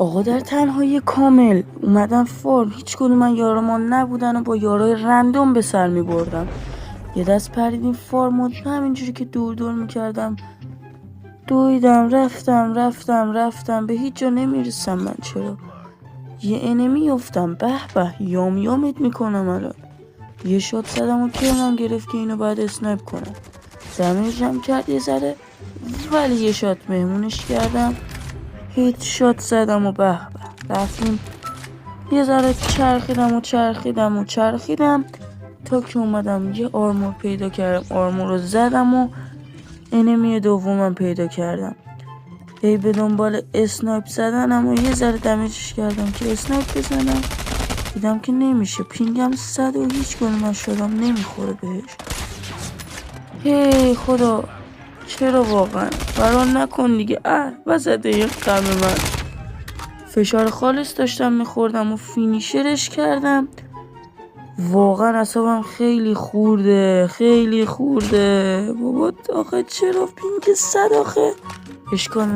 آقا در تنهایی کامل اومدم فارم، هیچ کدوم من یارمان نبودن و با یارای رندوم به سر می بردم. یه دست پریدیم فارم و همینجوری که دور دور میکردم دویدم رفتم به هیچ جا نمیرسم. من چرا یه انمی افتم به یامیت میکنم الان. یه شات زدم و کرمم گرفت که اینو باید اسنایپ کنم. دمیجم کرد یه ذره، ولی یه شات مهمونش کردم، هیچ شات زدم و به رفتیم. یه ذره چرخیدم تا که اومدم یه آرمور پیدا کردم، آرمور رو زدم و انمی دومم پیدا کردم. هی به دنبال اسنایپ زدنم و یه ذره دمیجش کردم که اسنایپ بزنم، دیدم که نمیشه. پینگم 100 و هیچ گونه شدم نمیخوره بهش. هی خدا چرا واقعا فرار نکن دیگه. وسط این غم من فشار خالص داشتم میخوردم و فینیشرش کردم. واقعا اعصابم خیلی خورده بابا. آخه چرا پینگ 100 آخه؟ اشکال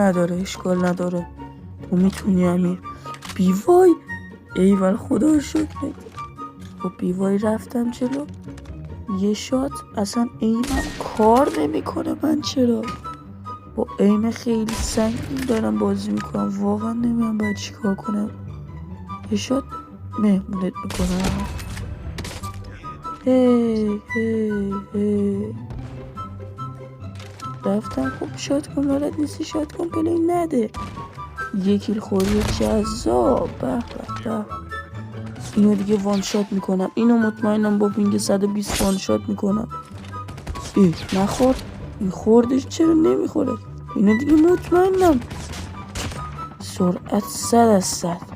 نداره تو میتونی امیر. بیوای ایول خدا رو شکر. با بیوای رفتم جلو، یه شات اصلا ایمم کار نمیکنه. من چرا با ایم خیلی سنگین دارم بازی میکنم، واقعا نمیدونم باید چی کار کنم. یه شات مهمونت میکنم. هی رفتم. خب شات کن بلد نیستی، شات کن پلی نده. یکیل خوری جذاب. به اینو دیگه وان شات میکنم. اینو مطمئنم با پینگ 120 وان شات میکنم. نخورد. این خوردش چرا نمیخوره؟ اینو دیگه مطمئنم. سرعت 100 از 100.